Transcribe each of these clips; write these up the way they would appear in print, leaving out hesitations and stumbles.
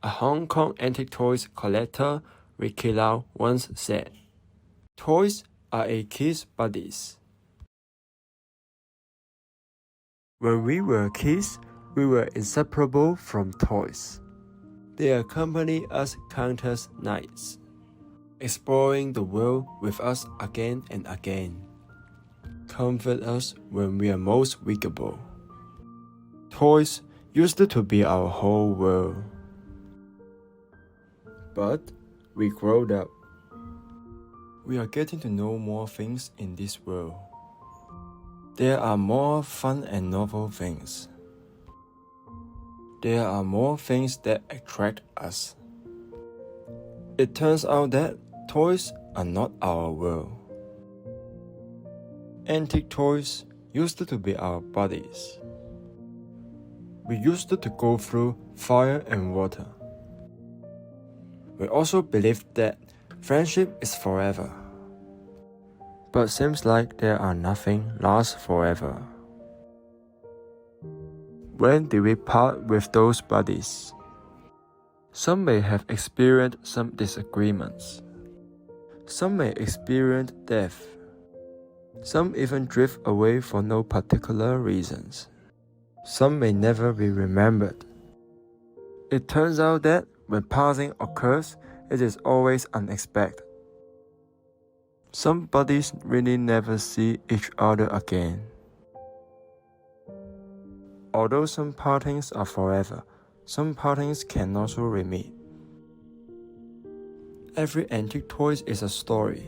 A Hong Kong antique toys collector, Ricky Lau, once said, "Toys are a kid's buddies." When we were kids, we were inseparable from toys. They accompany us countless nights, exploring the world with us again and again. Comfort us when we are most weakable. Toys used to be our whole world. But we growed up. We are getting to know more things in this world. There are more fun and novel things. There are more things that attract us. It turns out that toys are not our world. Antique toys used to be our buddies. We used to go through fire and water. We also believed that friendship is forever. But seems like there are nothing lasts forever. When did we part with those buddies? Some may have experienced some disagreements. Some may experience death. Some even drift away for no particular reasons. Some may never be remembered. It turns out that when passing occurs, it is always unexpected. Some buddies really never see each other again. Although some partings are forever, some partings can also remeet. Every antique toy is a story.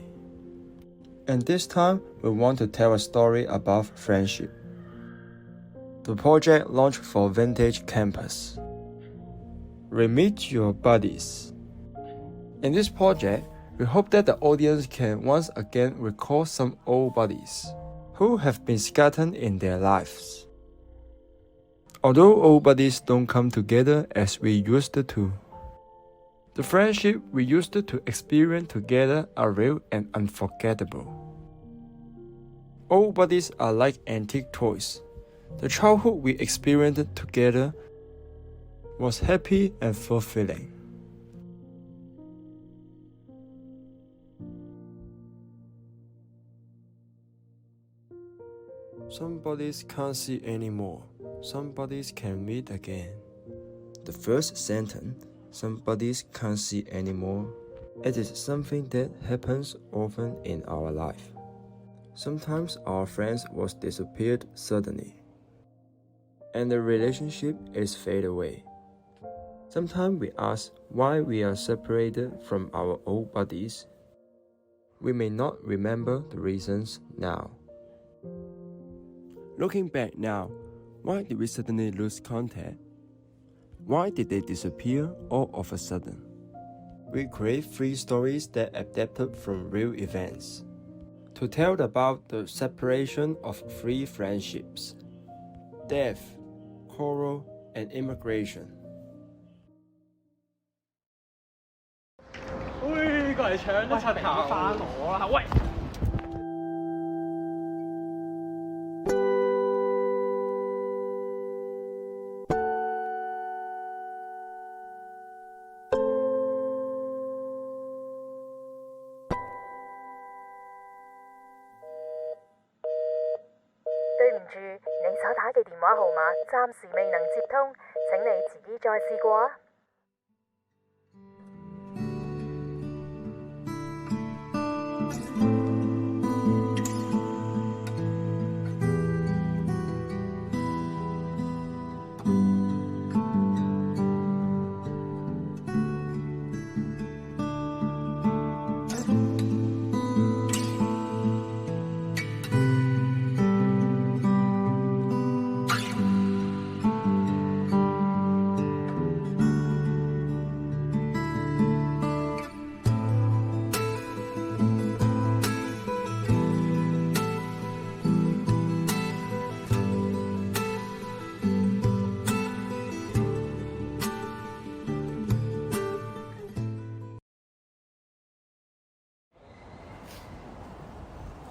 And this time, we want to tell a story about friendship. The project launched for Vintage Campus. Remeet Your Buddies. In this project, we hope that the audience can once again recall some old buddies who have been scattered in their lives. Although old buddies don't come together as we used to, the friendship we used to experience together are real and unforgettable. Old buddies are like antique toys. The childhood we experienced together was happy and fulfilling. Some buddies can't see anymore. Some buddies can meet again. The first sentence, "some buddies can't see anymore," it is something that happens often in our life. Sometimes our friends was disappeared suddenly, and the relationship is fade away. Sometimes we ask why we are separated from our old buddies. We may not remember the reasons now. Looking back now, why did we suddenly lose contact? Why did they disappear all of a sudden? We create 3 stories that adapted from real events to tell about the separation of 3 friendships: death, quarrel, and immigration. 喂，過嚟搶咗柒頭翻我啦！喂！對唔住，你所打嘅電話號碼暫時未能接通，請你遲啲再試過啊！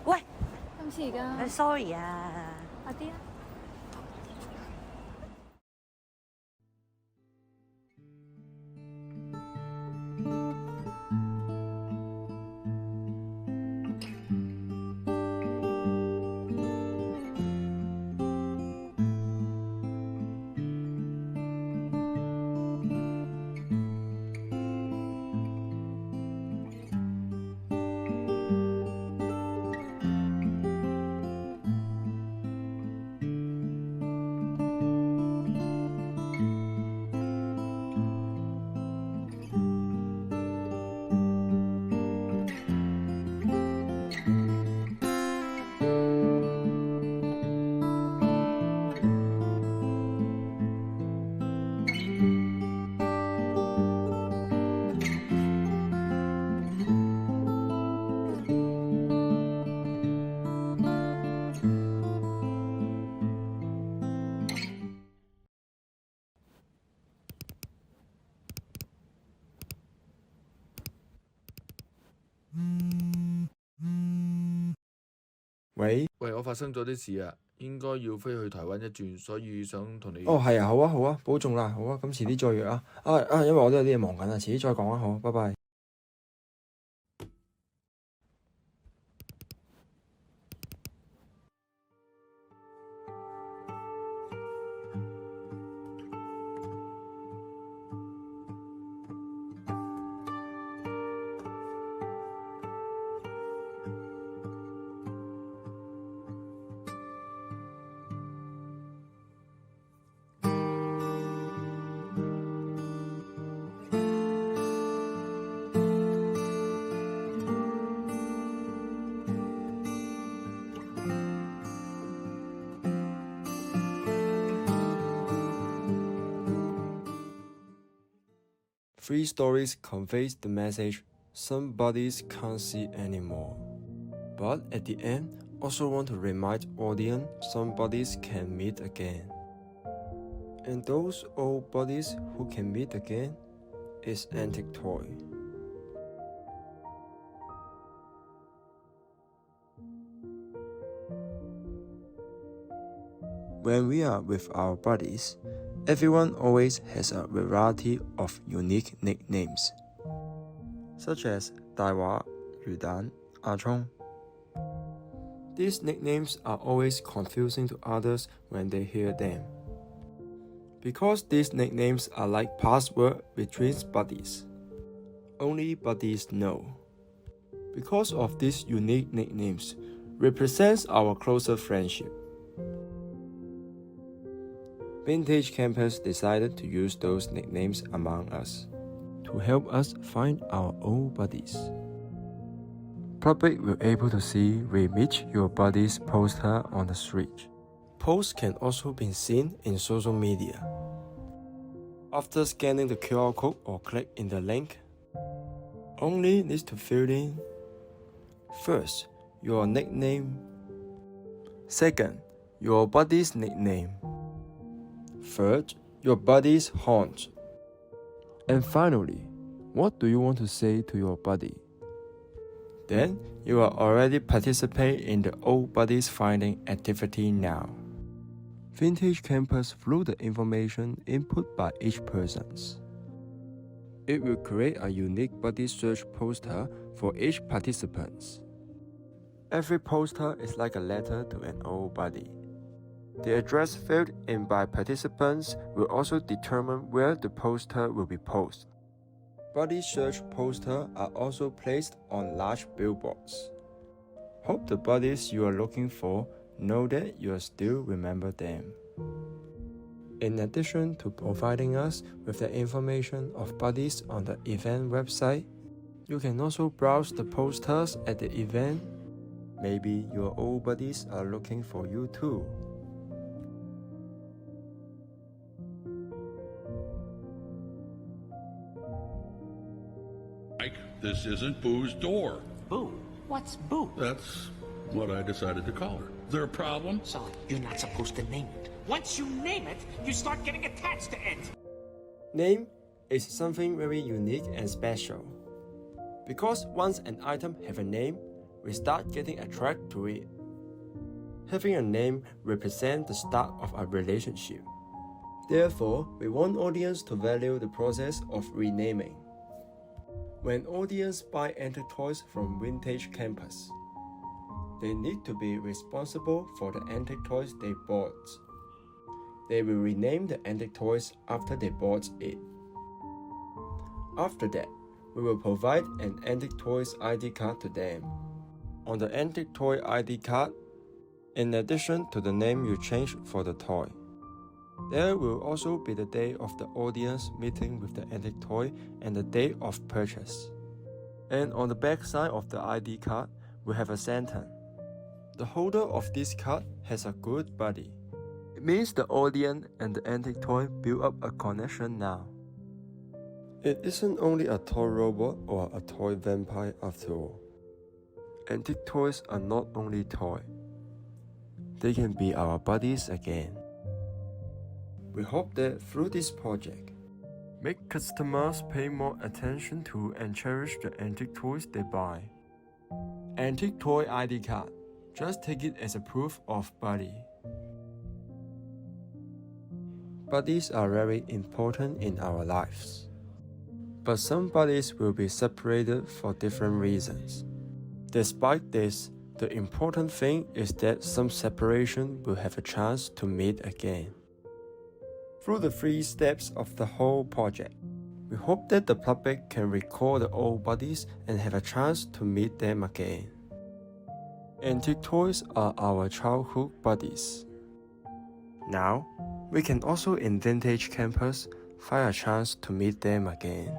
喂，今次而家，sorry 啊，快啲啊！喂，喂，我發生咗啲事啊，應該要飛去台灣一轉，所以想同你。哦係啊，好啊好啊，保重啦，好啊，咁遲啲再約啊。因為我都有啲嘢忙緊啊，遲啲再講啊，好，拜拜。Three stories conveys the message some buddies can't see anymore. But at the end, also want to remind audience some buddies can meet again. And those old buddies who can meet again is antique toy. When we are with our buddies, everyone always has a variety of unique nicknames, such as 大華、魚蛋、阿聰. These nicknames are always confusing to others when they hear them, because these nicknames are like password between buddies. Only buddies know. Because of these unique nicknames, represents our closer friendship. Vintage Campus decided to use those nicknames among us to help us find our old buddies. Public will able to see Remeet Your Buddies poster on the street. Posts can also be seen in social media. After scanning the QR code or click in the link, only needs to fill in first, your nickname. Second, your buddy's nickname. Third, your buddy's haunt. And finally, what do you want to say to your buddy? Then you are already participating in the old buddies finding activity now. Vintage Campus through the information input by each person. It will create a unique buddy search poster for each participant. Every poster is like a letter to an old buddy. The address filled in by participants will also determine where the poster will be posted. Buddy search posters are also placed on large billboards. Hope the buddies you are looking for know that you still remember them. In addition to providing us with the information of buddies on the event website, you can also browse the posters at the event. Maybe your old buddies are looking for you too. Mike, this isn't Boo's door. Boo? What's Boo? That's what I decided to call her. Is there a problem? So, you're not supposed to name it. Once you name it, you start getting attached to it. Name is something very unique and special. Because once an item have a name, we start getting attracted to it. Having a name represents the start of a relationship. Therefore, we want audience to value the process of renaming. When audience buy antique toys from Vintage Campus, they need to be responsible for the antique toys they bought. They will rename the antique toys after they bought it. After that, we will provide an antique toys ID card to them. On the antique toy ID card, in addition to the name you change for the toy, there will also be the day of the audience meeting with the antique toy and the date of purchase. And on the back side of the ID card, we have a sentence. The holder of this card has a good buddy. It means the audience and the antique toy build up a connection now. It isn't only a toy robot or a toy vampire after all. Antique toys are not only toys. They can be our buddies again. We hope that through this project, make customers pay more attention to and cherish the antique toys they buy. Antique Toy ID Card. Just take it as a proof of buddy. Buddies are very important in our lives. But some buddies will be separated for different reasons. Despite this, the important thing is that some separation will have a chance to meet again. Through the 3 steps of the whole project, we hope that the public can recall the old buddies and have a chance to meet them again. Antique toys are our childhood buddies. Now, we can also in vintage campus find a chance to meet them again.